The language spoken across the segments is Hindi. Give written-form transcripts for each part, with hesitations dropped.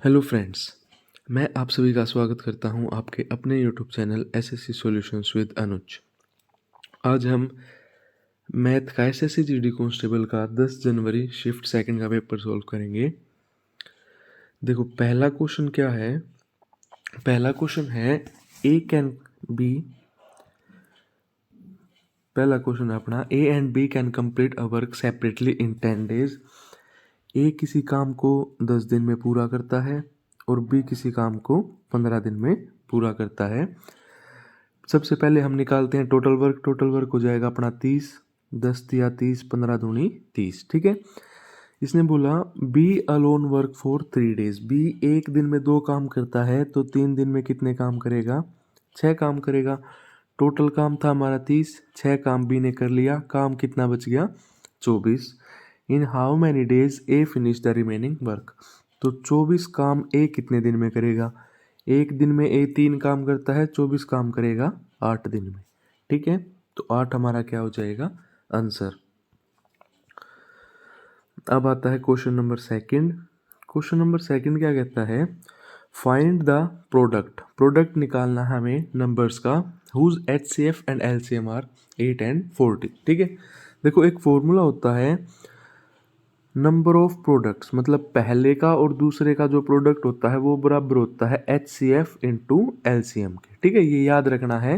हेलो फ्रेंड्स, मैं आप सभी का स्वागत करता हूं आपके अपने YouTube channel SSC solutions with Anuj. आज हम मैथ का एसएससी जीडी कांस्टेबल का 10 जनवरी शिफ्ट सेकंड का पेपर सॉल्व करेंगे। देखो पहला क्वेश्चन क्या है। पहला क्वेश्चन है ए कैन बी। पहला क्वेश्चन है अपना A and B can complete a work separately in 10 days. A किसी काम को 10 दिन में पूरा करता है और बी किसी काम को 15 दिन में पूरा करता है। सबसे पहले हम निकालते हैं टोटल वर्क। टोटल वर्क हो जाएगा अपना 30, 10 या 30, 15 दूनी 30। ठीक है। इसने बोला B alone work for 3 days. B एक दिन में 2 काम करता है तो 3 दिन में कितने काम करेगा? 6 काम करेगा। टोटल काम था हमारा 30, 6 काम बी ने कर लिया। काम कितना बच गया? 24। In how many days A finish the remaining work. तो 24 काम ए कितने दिन में करेगा? एक दिन में ए 3 काम करता है, 24 काम करेगा 8 दिन में। ठीक है, तो 8 हमारा क्या हो जाएगा? आंसर। अब आता है question number second. Question number second क्या कहता है? Find the product. प्रोडक्ट निकालना है हमें नंबर्स का whose HCF and LCM are 8 and 40। ठीक है, देखो एक फॉर्मूला होता है नंबर ऑफ प्रोडक्ट्स, मतलब पहले का और दूसरे का जो प्रोडक्ट होता है वो बराबर होता है H C F into L C M के। ठीक है, ये याद रखना है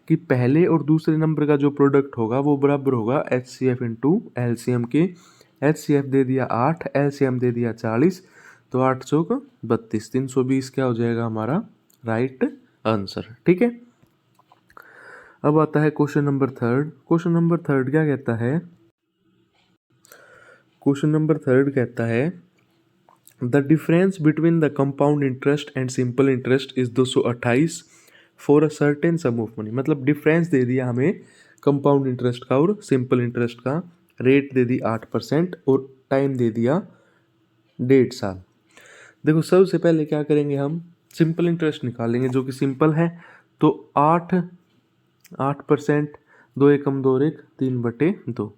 कि पहले और दूसरे नंबर का जो प्रोडक्ट होगा वो बराबर होगा H C F into L C M के। एच सी एफ दे दिया 8, एल सी एम दे दिया 40, तो 8 चौक 32, 320 क्या हो जाएगा हमारा राइट आंसर। ठीक है, अब आता है question number third. Question number third क्या कहता है? क्वेश्चन नंबर थर्ड कहता है the difference between the compound interest and simple interest is 228 for a certain some of money. मतलब डिफरेंस दे दिया हमें कंपाउंड इंटरेस्ट का और सिंपल इंटरेस्ट का। रेट दे दी 8% और टाइम दे दिया 1.5 साल। देखो सबसे पहले क्या करेंगे, हम सिंपल इंटरेस्ट निकालेंगे जो कि सिंपल है। तो 8%, 2 एकम 2 और 1 3/2,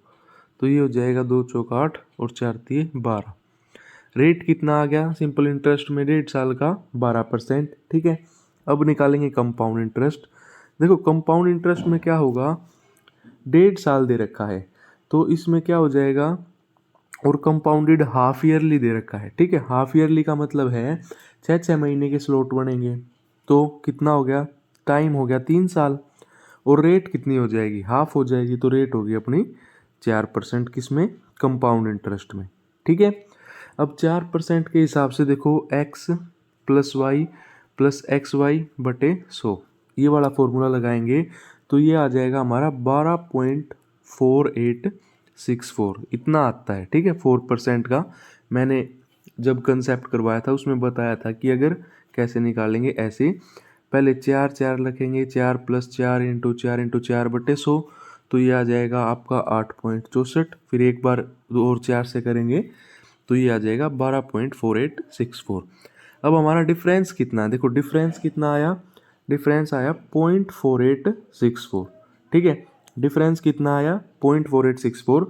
तो ये हो जाएगा 2 चौक 8 और 4 3 12। रेट कितना आ गया सिंपल इंटरेस्ट में? 1.5 साल का 12%। ठीक है, अब निकालेंगे कंपाउंड इंटरेस्ट। देखो कंपाउंड इंटरेस्ट में क्या होगा, 1.5 साल दे रखा है तो इसमें क्या हो जाएगा, और कंपाउंडेड हाफ ईयरली दे रखा है। ठीक है, हाफ ईयरली का मतलब है 6 महीने के स्लॉट बनेंगे, तो कितना हो गया? टाइम हो गया 3 साल। और रेट कितनी हो जाएगी? हाफ हो जाएगी, तो रेट होगी अपनी 4%। किसमें? कंपाउंड इंटरेस्ट में। ठीक है, अब 4% के हिसाब से देखो x plus y plus x y बटे 100, ये वाला फॉर्मूला लगाएंगे तो ये आ जाएगा हमारा 12.4864, इतना आता है। ठीक है, 4% का मैंने जब कंसेप्ट करवाया था उसमें बताया था कि अगर कैसे निकालेंगे, ऐसे पहले 4 रखेंगे, 4 + 4 × 4 बटे 100, तो ये आ जाएगा आपका 8.64। फिर एक बार 2 और 4 से करेंगे तो ये आ जाएगा 12.4864। अब हमारा डिफरेंस कितना? देखो डिफरेंस कितना आया? डिफरेंस आया 0.4864। ठीक है, डिफरेंस कितना आया? 0.4864,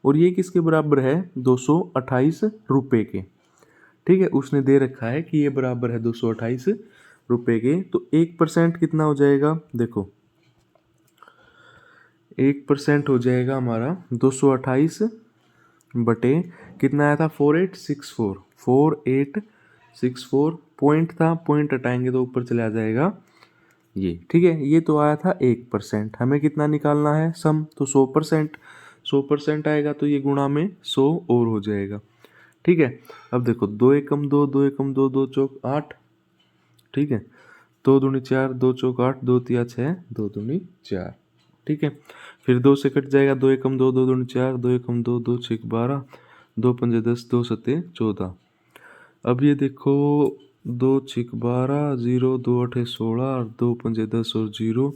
और ये किसके बराबर है? 228 रुपये के। ठीक है, उसने दे रखा है कि ये बराबर है 228 रुपये के। तो 1% कितना हो जाएगा? देखो 1% हो जाएगा हमारा 228 बटे कितना आया था? 4864। 4864 पॉइंट था, पॉइंट हटाएंगे तो ऊपर चला जाएगा ये। ठीक है, ये तो आया था 1%। हमें कितना निकालना है? सम, तो 100%। 100% आएगा तो ये गुणा में 100 और हो जाएगा। ठीक है, अब देखो 2 एकम 2, 2 एकम 2, 2 चौक 8। ठीक है, 2 दूनी 4, 2 चौक 8, 2 तिया 6, 2 दूनी 4। ठीक है, फिर 2 से कट जाएगा, 2 एकम 2, 2 दूनी 4, 2 एकम 2, 2 छक 12, 2 पंजे 10, 2 सत्ते 14। अब ये देखो 2 छक 12, 0, 2 अठे 16, 2 पंजे 10 और 0,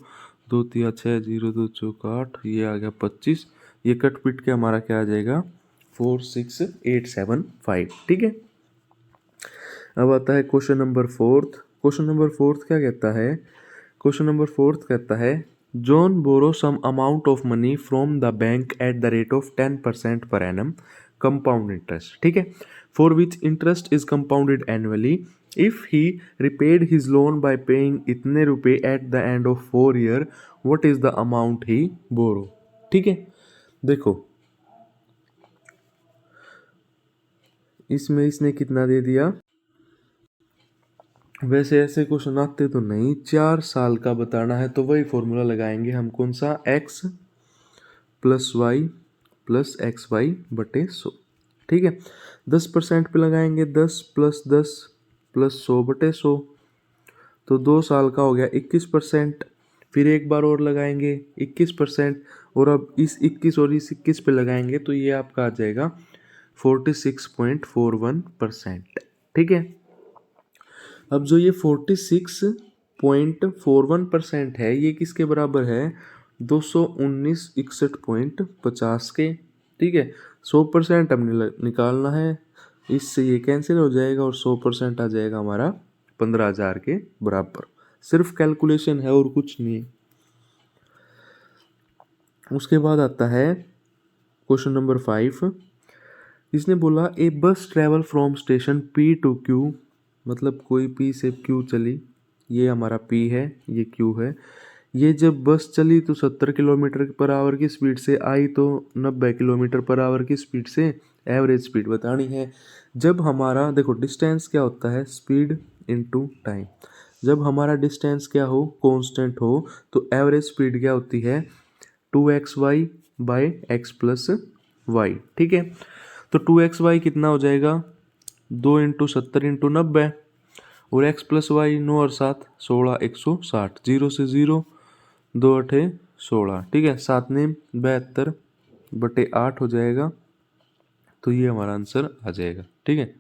2 तिया 6, 0, 2 चौक 8, ये आ गया 25। ये कट पिट के हमारा क्या आ जाएगा? 46875। ठीक है, अब आता है question number fourth. Question number fourth क्या कहता है? क्वेश्चन नंबर फोर्थ कहता है John borrow some amount of money from the bank at the rate of 10% per annum compound interest, ठीक है। For which interest is compounded annually if he repaid his loan by paying इतने रुपए at the end of 4 year, what is the amount he borrow, ठीक है। देखो इसमें इसने कितना दे दिया, वैसे ऐसे क्वेश्चन आते तो नहीं, 4 साल का बताना है तो वही फॉर्मूला लगाएंगे हम, कौन सा, x plus y plus x y बटे 100, ठीक है। 10% पे लगाएंगे 10 प्लस 10 प्लस 100 बटे 100, तो 2 साल का हो गया 21%। फिर एक बार और लगाएंगे 21%, और अब इस 21 और इस 21 पे लगाएंगे तो ये आपका आ जाएगा 46.41%, ठीक है। अब जो ये 46.41% है ये किसके बराबर है, 219.61.50 के, ठीक है। 100% हमने निकालना है, इससे ये कैंसिल हो जाएगा और 100% आ जाएगा हमारा 15,000 के बराबर। सिर्फ कैलकुलेशन है और कुछ नहीं है। उसके बाद आता है क्वेश्चन नंबर 5। इसने बोला a bus travel from station P to Q, मतलब कोई P से Q चली, ये हमारा P है, ये Q है। ये जब बस चली तो 70 किलोमीटर पर आवर की स्पीड से आई, तो 90 किलोमीटर पर आवर की स्पीड से एवरेज स्पीड बतानी है। जब हमारा देखो डिस्टेंस क्या होता है, स्पीड इनटू टाइम। जब हमारा डिस्टेंस क्या हो, कांस्टेंट हो, तो एवरेज स्पीड क्या होती है, 2xy by x plus Y, ठीक है। तो 2xy कितना हो जाएगा, 2 इंटू 70 इंटू 90, और x प्लस वाई 9 और 7 16 160, 0 से 0 2 8 16, ठीक है। 7 नेम 72 बटे 8 हो जाएगा, तो ये हमारा आंसर आ जाएगा, ठीक है।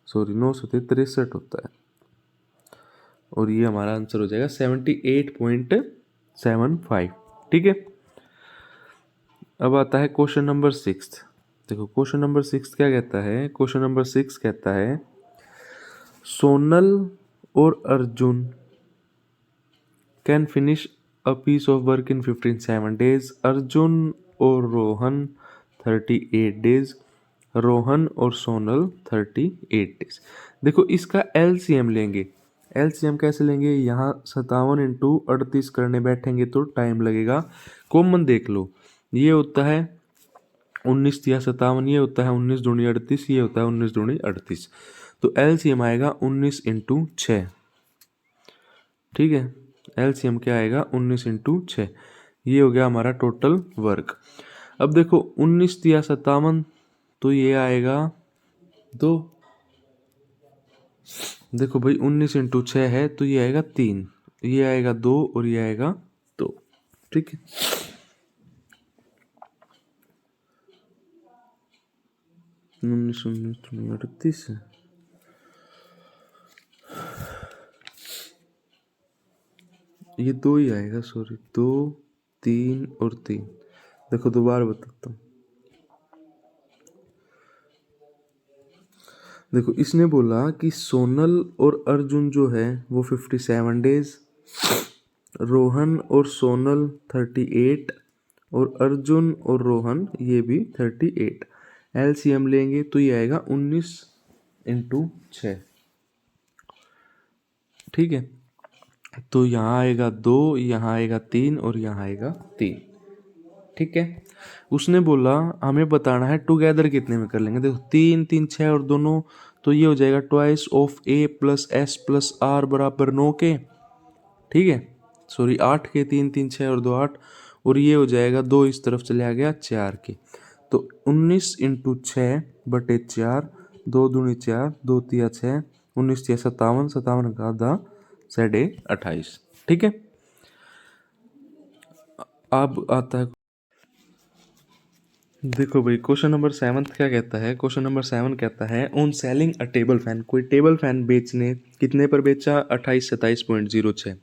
सॉरी 9 से 63 होता है, और ये हमारा आंसर हो जाएगा 78.75, ठीक है। अब आता है क्वेश्चन नंबर 6। देखो क्वेश्चन नंबर 6 क्या कहता है, क्वेश्चन नंबर 6 कहता है सोनल और Arjun can finish a piece of work in 57 days, Arjun और रोहन 38 days, रोहन और सोनल 38 days। देखो इसका एलसीएम लेंगे, एलसीएम कैसे लेंगे, यहाँ 57 इंटू 38 करने बैठेंगे तो टाइम लगेगा। कॉमन देख लो, ये होता है 19 या 57, ये होता है 19 दूनी 38, ये होता है 19 दूनी 38, तो एलसीएम आएगा 19 इंटू 6, ठीक है। एलसीएम क्या आएगा, 19 इंटू 6, ये हो गया हमारा टोटल वर्क। अब देखो 19 या 57, तो ये आएगा 2, देखो भाई 19 इंटू 6 है तो ये आएगा 3, ये आएगा 2 और ये आएगा 2, ठीक है। 19 38, ये 2 ही आएगा, सॉरी 2 3 और 3। देखो दोबारा बताता हूँ, देखो इसने बोला कि सोनल और अर्जुन जो है वो 57 डेज, रोहन और सोनल 38, और अर्जुन और रोहन ये भी 38। एलसीएम लेंगे तो ये आएगा 19 इंटू 6, ठीक है। तो यहाँ आएगा 2, यहाँ आएगा 3 और यहाँ आएगा 3, ठीक है। उसने बोला हमें बताना है टुगेदर कितने में कर लेंगे, देखो 3 3 6 और दोनों, तो ये हो जाएगा twice of a plus s plus r बराबर 9 के, ठीक है। सॉरी 8 के, 3 3 6 और 2 8, और ये हो जाएगा 2 इस तरफ चले आ गया 4 के, तो 19 इंटू 6 बटे 4, 2 दूनी 4, 2 तिया 6, 19 तिया 57, 57 का आधा 28.5, ठीक है। अब आता है, देखो भाई क्वेश्चन नंबर 7 क्या कहता है, क्वेश्चन नंबर 7 कहता है on selling a table fan, कोई टेबल फैन बेचने, कितने पर बेचा, 2827.06,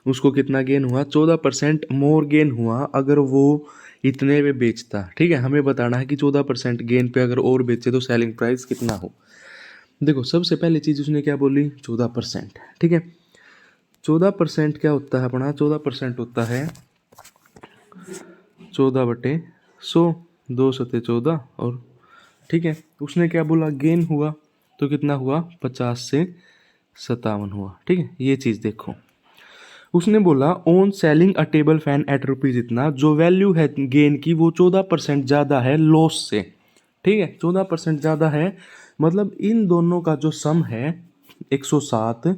उसको कितना गेन हुआ, 14% मोर गेन हुआ अगर वो इतने में बेचता, ठीक है। हमें बताना है कि 14% गेन पे अगर और बेचे तो सेलिंग प्राइस कितना हो। देखो सबसे पहली चीज़ उसने क्या बोली, 14%, ठीक है। 14% क्या होता है अपना, 14% होता है 14/100, 2 सते 14 और ठीक है। उसने क्या बोला, गेन हुआ, तो कितना हुआ, 50 से 57 हुआ। ठीक है, ये चीज़ देखो। उसने बोला on selling a table fan at rupees इतना, जो वैल्यू है गेन की वो 14% ज़्यादा है लॉस से। ठीक है, 14% ज़्यादा है, मतलब इन दोनों का जो सम है 107,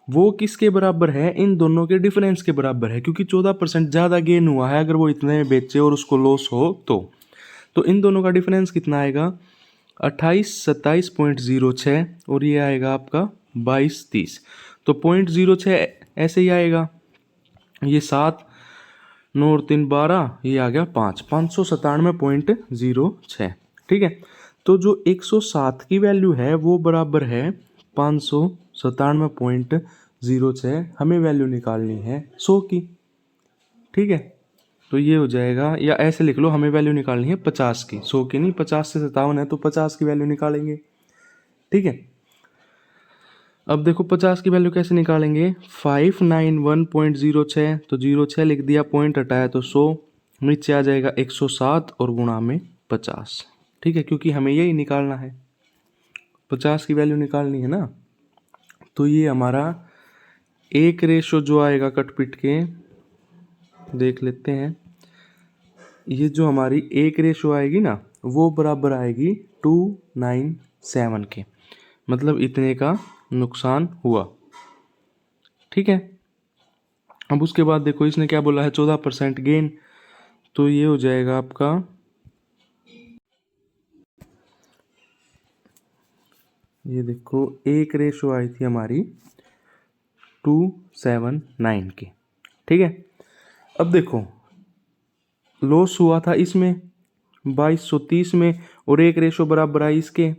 वो किसके बराबर है, इन दोनों के डिफरेंस के बराबर है, क्योंकि 14% ज़्यादा गेन हुआ है अगर वो इतने में बेचे और उसको लॉस हो तो इन दोनों का डिफरेंस कितना आएगा, 27.06, और ये आएगा आपका 22.30। तो 0.06 ऐसे ही आएगा, ये 7, 9 और 3 12, ये आ गया 597.06। ठीक है, तो जो 107 की वैल्यू है वो बराबर है 597.06, हमें वैल्यू निकालनी है 100 की। ठीक है, तो ये हो जाएगा, या ऐसे लिख लो, हमें वैल्यू निकालनी है 50 की, 100 की नहीं। 50 से 57 है तो 50 की वैल्यू निकालेंगे। ठीक है, अब देखो 50 की वैल्यू कैसे निकालेंगे, 591.06, तो 06 लिख दिया, पॉइंट हटाया तो 100, नीचे आ जाएगा 107 और गुणा में 50। ठीक है, क्योंकि हमें यही निकालना है, 50 की वैल्यू निकालनी है ना। तो ये हमारा एक रेशो जो आएगा कट पिट के देख लेते हैं। ये जो हमारी एक रेशो आएगी ना वो बराबर आएगी 297 के, मतलब इतने का नुकसान हुआ। ठीक है, अब उसके बाद देखो इसने क्या बोला है, 14% गेन, तो ये हो जाएगा आपका, ये देखो एक रेशो आई थी हमारी 279 की। ठीक है, अब देखो लॉस हुआ था इसमें 2230 में, और एक रेशो बराबर आई इसके,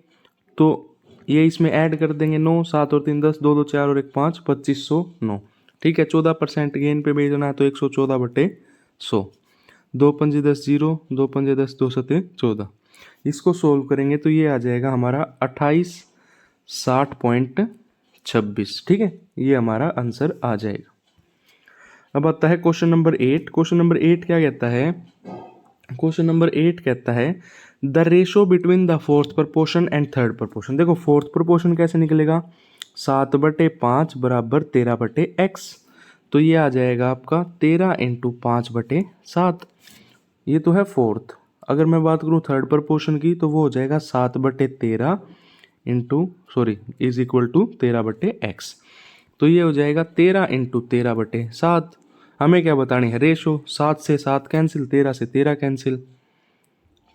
तो ये इसमें ऐड कर देंगे 9, 7 और 3 10, 2 2 4 और 1 5, 2509। ठीक है, 14% गेन पे बेचना है तो 114/100, 2 पंजे 10 0, 2 पंजे 10, 2 सते 14। इसको सोल्व करेंगे तो ये आ जाएगा हमारा 2860.26। ठीक है, ये हमारा आंसर आ जाएगा। अब आता है क्वेश्चन नंबर 8। क्वेश्चन नंबर 8 क्या कहता है, क्वेश्चन नंबर 8 कहता है the ratio between the fourth proportion and third proportion. देखो फोर्थ प्रपोर्शन कैसे निकलेगा, 7/5 बराबर 13/x, तो ये आ जाएगा आपका 13 × 5/7। ये तो है फोर्थ। अगर मैं बात करूँ थर्ड प्रपोर्शन की तो वो हो जाएगा 7/13 इज इक्वल टू 13/x, तो ये हो जाएगा 13 × 13/7। हमें क्या बतानी है, रेशो। 7 से 7 कैंसिल, 13 से 13 कैंसिल।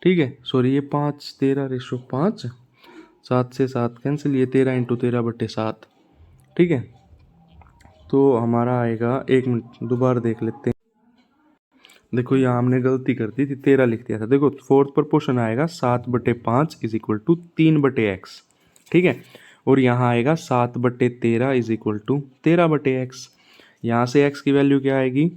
ठीक है, सॉरी ये 5 13 रेशो 5, 7 से 7 कैंसिल, ये 13 × 13/7। ठीक है, तो हमारा आएगा, एक मिनट दोबारा देख लेते हैं। देखो यहाँ हमने गलती कर दी थी, 13 लिख दिया था। देखो फोर्थ प्रपोर्शन आएगा 7/5 इज इक्वल टू 3/x। ठीक है, और यहाँ आएगा 7/13 इज इक्वल टू 13/x। यहाँ से x की वैल्यू क्या आएगी,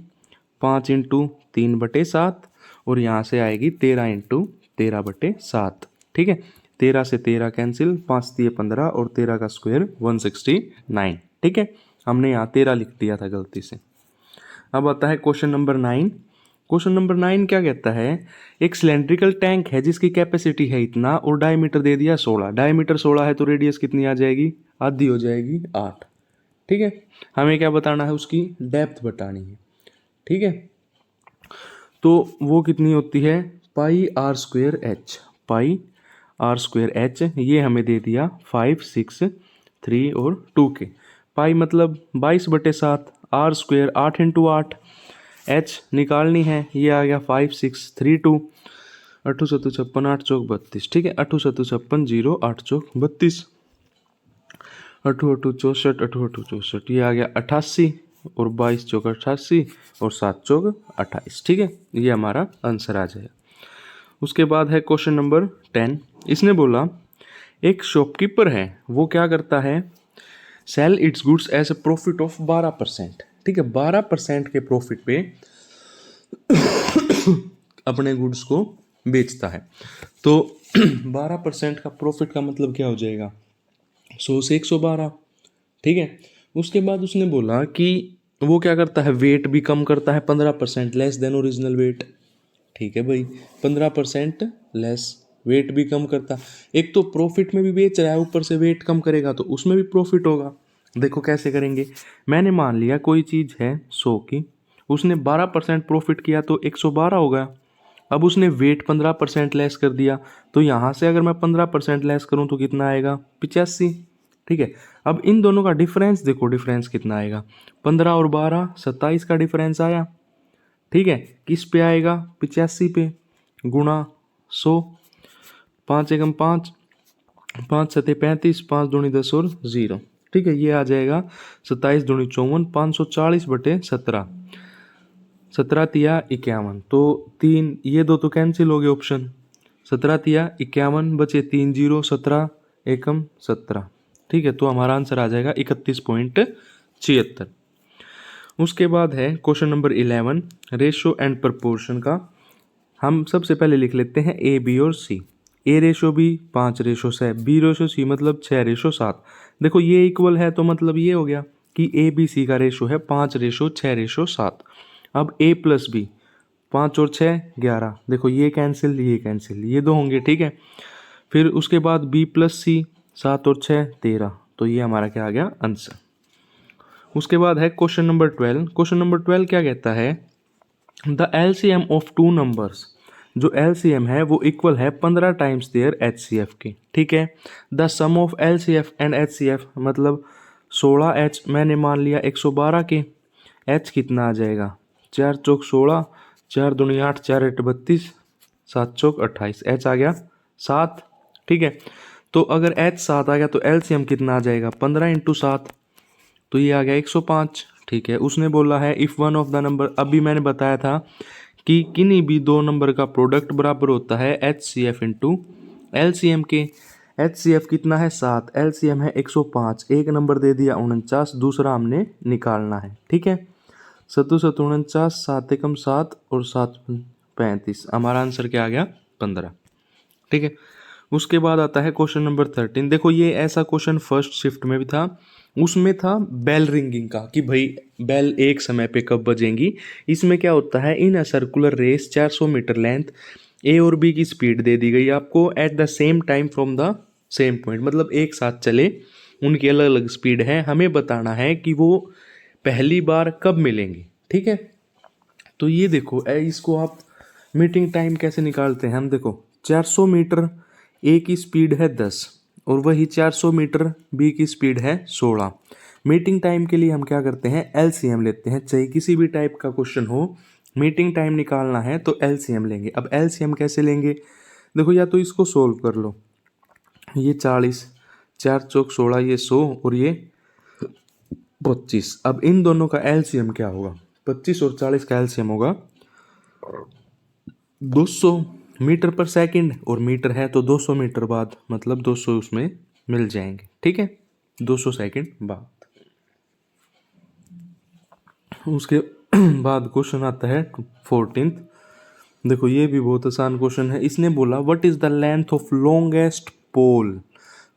5 × 3/7, और यहाँ से आएगी 13 × 13/7। ठीक है, 13 से 13 कैंसिल, 5 दिए 15 और 13 का स्क्वायर 169। ठीक है, हमने यहाँ 13 लिख दिया था गलती से। अब आता है क्वेश्चन नंबर 9। क्वेश्चन नंबर 9 क्या कहता है, एक सिलेंड्रिकल टैंक है जिसकी कैपेसिटी है इतना और डायमीटर दे दिया 16। डायमीटर 16 है तो रेडियस कितनी आ जाएगी, आधी हो जाएगी 8। ठीक है, हमें क्या बताना है, उसकी डेप्थ बतानी है। ठीक है, तो वो कितनी होती है, πr²h, πr²h, ये हमें दे दिया 5 6 3 और 2 के। पाई मतलब 22/7, r², 8 × 8, h निकालनी है, ये आ गया 5 6 3 2, 8 7 56 8 चौक 32। ठीक है, 8 7 56 0 8 चौक 32, 8 8 64, 8 8 64, ये आ गया 88, और 22 चौक 88 और 7 चौक 28। ठीक है, ये हमारा आंसर आ जाएगा। उसके बाद है क्वेश्चन नंबर 10। इसने बोला एक शॉपकीपर है, वो क्या करता है, sell its goods as a profit of 12%। ठीक है, 12% के प्रॉफिट पे अपने गुड्स को बेचता है। तो 12% का प्रॉफिट का मतलब क्या हो जाएगा, 100 से 112। ठीक है, उसके बाद उसने बोला कि वो क्या करता है, वेट भी कम करता है 15%, लेस देन ओरिजिनल वेट। ठीक है भाई, 15% लेस वेट भी कम करता। एक तो प्रॉफिट में भी बेच रहा है, ऊपर से वेट कम करेगा तो उसमें भी प्रॉफिट होगा। देखो कैसे करेंगे। मैंने मान लिया कोई चीज़ है 100 की, उसने 12% प्रॉफिट किया तो 112 हो गया। अब उसने वेट 15% लेस कर दिया, तो यहाँ से अगर मैं 15% लेस करूँ तो कितना आएगा, 85। ठीक है। अब इन दोनों का डिफरेंस देखो, डिफरेंस कितना आएगा, 15 और 12 27 का डिफरेंस आया। ठीक है। किस पे आएगा, 85 पे, गुणा 100, 5 एकम 5, 5 सते 35, 5 दूनी 10 और 0। ठीक है, ये आ जाएगा 27 दूनी 54, 540/17, 17 तिया 51, तो 3 ये दो तो कैंसिल हो गए ऑप्शन, 17 तिया 51 बचे 3 जीरो, 17 एकम 17। ठीक है, तो हमारा आंसर आ जाएगा 31.76। उसके बाद है question number 11, ratio and proportion का। हम सबसे पहले लिख लेते हैं ए बी और सी। ए रेशो बी 5:6, बी रेशो सी मतलब 6:7। देखो ये इक्वल है तो मतलब ये हो गया कि ए बी सी का रेशो है 5:6:7। अब ए प्लस बी, 5 और 6 11, देखो ये कैंसिल ये कैंसिल, ये दो होंगे। ठीक है। फिर उसके बाद बी प्लस सी, 7 और 6 13, तो ये हमारा क्या आ गया, आंसर। उसके बाद है क्वेश्चन नंबर 12। क्वेश्चन नंबर 12 क्या कहता है, the LCM of two numbers. जो एलसीएम है वो इक्वल है 15 टाइम्स देयर एचसीएफ के। ठीक है। The sum of LCF and HCF मतलब 16H मैंने मान लिया 112 के, H कितना आ जाएगा, 4 चौक 16, 4 दूनी 8, 4 8 32, 7 चौक 28, H आ गया 7। ठीक है। तो अगर H 7 आ गया तो एलसीएम कितना आ जाएगा, 15 × 7, तो ये आ गया 105। ठीक है। उसने बोला है if one of the number, अभी मैंने बताया था कि किन्हीं भी दो नंबर का प्रोडक्ट बराबर होता है HCF इंटू LCM के। HCF कितना है 7, LCM है 105, एक नंबर दे दिया 49, दूसरा हमने निकालना है। ठीक है। 7 7 49, 7 एकम 7 और 7 35, हमारा आंसर क्या आ गया, 15। ठीक है। उसके बाद आता है क्वेश्चन नंबर 13। देखो ये ऐसा क्वेश्चन फर्स्ट शिफ्ट में भी था, उसमें था बेल रिंगिंग का कि भाई बेल एक समय पे कब बजेंगी। इसमें क्या होता है, in a circular race 400 metre length, A और बी की स्पीड दे दी गई आपको at the same time from the same point, मतलब एक साथ चले, उनकी अलग अलग स्पीड है, हमें बताना है कि वो पहली बार कब मिलेंगे। ठीक है। तो ये देखो इसको आप मीटिंग टाइम कैसे निकालते हैं, हम देखो 400 मीटर ए की स्पीड है 10 और वही 400 मीटर बी की स्पीड है 16। मीटिंग टाइम के लिए हम क्या करते हैं, एलसीएम लेते हैं। चाहे किसी भी टाइप का क्वेश्चन हो, मीटिंग टाइम निकालना है तो एलसीएम लेंगे। अब एलसीएम कैसे लेंगे, देखो या तो इसको सोल्व कर लो, ये 40, 4 चौक 16, ये 100 और ये 25। अब इन दोनों का एलसीएम क्या होगा, 25 और 40 का एलसीएम होगा 200 मीटर पर सेकंड, और मीटर है तो 200 मीटर बाद, मतलब 200 उसमें मिल जाएंगे। ठीक है, 200 सेकंड बाद। उसके बाद क्वेश्चन आता है 14th। देखो ये भी बहुत आसान क्वेश्चन है। इसने बोला what is the length of longest pole.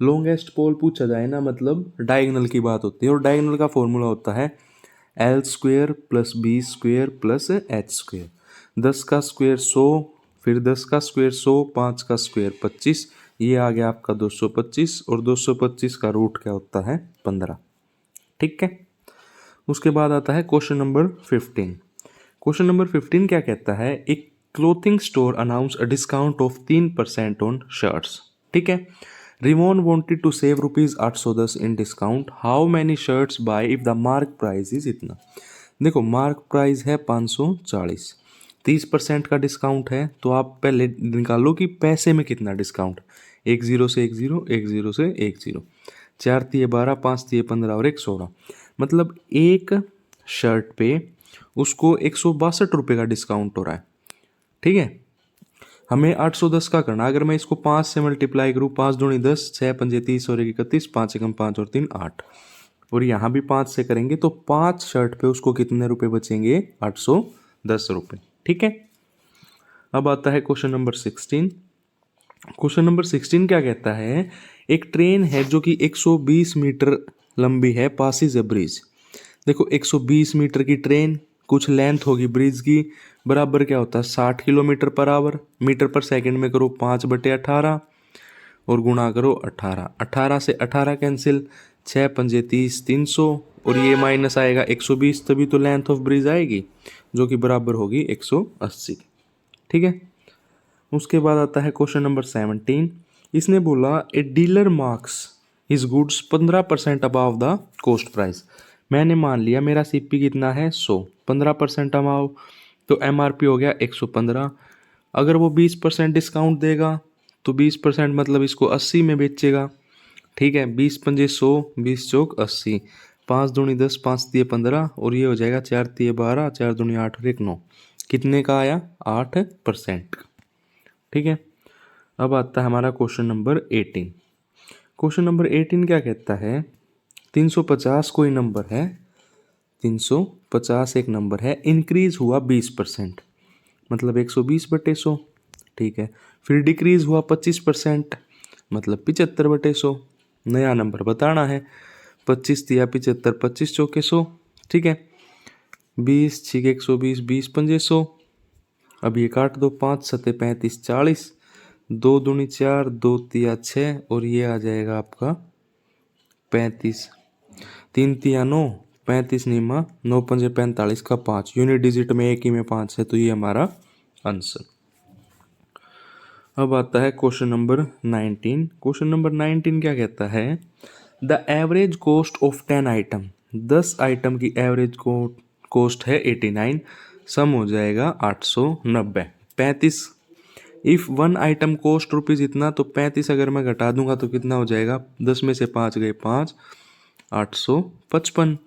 Longest pole पूछा जाए ना, मतलब डायगोनल की बात होती है, और डायगोनल का फॉर्मूला होता है L² + B² + H²। 10 का स्क्वायर 100, फिर 10 का स्क्वायर 100, 5 का स्क्वायर 25, ये आ गया आपका 225, और 225 का रूट क्या होता है, 15। ठीक है। उसके बाद आता है क्वेश्चन नंबर 15। क्वेश्चन नंबर 15 क्या कहता है, एक clothing store announce a discount of 3% on shirts. ठीक है। Rimon wanted to save ₹810 in discount, how many shirts buy if the mark price is इतना। देखो मार्क प्राइस है 540, 30% का डिस्काउंट है, तो आप पहले निकालो कि पैसे में कितना डिस्काउंट, 1 0 से 1 0, 1 0 से 1 0, 4 तिये 12, 5 तिये 15 और 1 16, मतलब एक शर्ट पे उसको 162 रुपये का डिस्काउंट हो रहा है। ठीक है। हमें 810 का करना, अगर मैं इसको 5 से मल्टीप्लाई करूँ, 5 दूनी 10, 6 पंजे 30 और 1 31, 5 एकम 5 और 3 8, और यहाँ भी 5 से करेंगे तो 5 शर्ट पे उसको कितने रुपए बचेंगे, 810 रुपये। ठीक है। अब आता है क्वेश्चन नंबर 16। क्वेश्चन नंबर 16 क्या कहता है, एक ट्रेन है जो कि 120 मीटर लंबी है, पासिस अ ब्रिज। देखो 120 मीटर की ट्रेन कुछ लेंथ होगी ब्रिज की, बराबर क्या होता है 60 किलोमीटर पर आवर, मीटर पर सेकंड में करो 5/18 और गुणा करो 18, 18 से 18 कैंसिल, 6 पंजे 30, 300 और ये माइनस आएगा 120, तभी तो लेंथ ऑफ ब्रिज आएगी जो कि बराबर होगी 180। ठीक है। उसके बाद आता है क्वेश्चन नंबर 17। इसने बोला a dealer marks his goods 15% above the cost price. मैंने मान लिया मेरा सीपी कितना है 100, 15% अबाव, तो एमआरपी हो गया 115। अगर वो 20% डिस्काउंट देगा तो 20% मतलब इसको 80 में बेचेगा। ठीक है, 20 पंजे 100, 20 चौक 80, 5 दूनी 10, 5 तिये 15 और ये हो जाएगा 4 तिये 12, 4 दूनी 8 और 1 9। कितने का आया 8%। ठीक है। अब आता है हमारा क्वेश्चन नंबर 18। क्वेश्चन नंबर 18 क्या कहता है 350 कोई नंबर है, 350 एक नंबर है, इंक्रीज हुआ 20% मतलब 120/100। ठीक है। फिर डिक्रीज हुआ 25% मतलब 75/100। नया नंबर बताना है, 25 तिया 75, 25 चौके 100। ठीक है, 20 छिक 120, 20 पंजे 100। अब ये काट दो, 5 सते 35, 40, 2 दूनी 4, 2 तिया 6 और ये आ जाएगा आपका 35, 3 तिया 9, 35 नीमा 9 पंजे 45 का 5, यूनिट डिजिट में एक ही में 5 है, तो ये हमारा आंसर। अब आता है क्वेश्चन नंबर 19। क्वेश्चन नंबर 19 क्या कहता है the average cost of 10 item, 10 item की एवरेज कॉस्ट है 89, सम हो जाएगा 890, 35। इफ 1 आइटम कॉस्ट रुपीज़ इतना, तो 35 अगर मैं घटा दूंगा तो कितना हो जाएगा, 10 में से 5 गए 5, 855,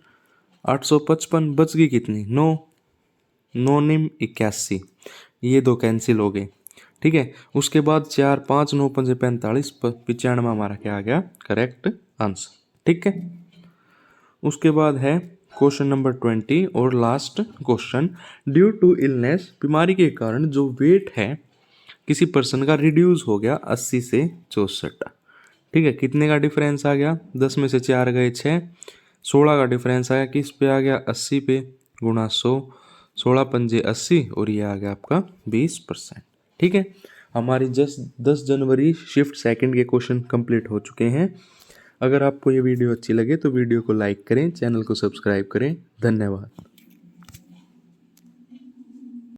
855 बच गई कितनी 9, 9 निम 81, ये दो कैंसिल हो गए। ठीक है। उसके बाद 4 5 9 5 45, 95 हमारा क्या आ गया करेक्ट आंसर। ठीक है। उसके बाद है क्वेश्चन नंबर 20 और last question. Due to illness, बीमारी के कारण जो वेट है किसी पर्सन का रिड्यूस हो गया 80 से 64। ठीक है, कितने का डिफरेंस आ गया, 10 में से 4 गए 6, 16 का डिफरेंस आया किस पे आ गया 80 पे, गुणा 100, 16 पंजे 80 और ये आ गया आपका 20%। ठीक है, हमारी जस्ट 10 जनवरी शिफ्ट सेकंड के क्वेश्चन कंप्लीट हो चुके हैं। अगर आपको ये वीडियो अच्छी लगे तो वीडियो को लाइक करें, चैनल को सब्सक्राइब करें। धन्यवाद।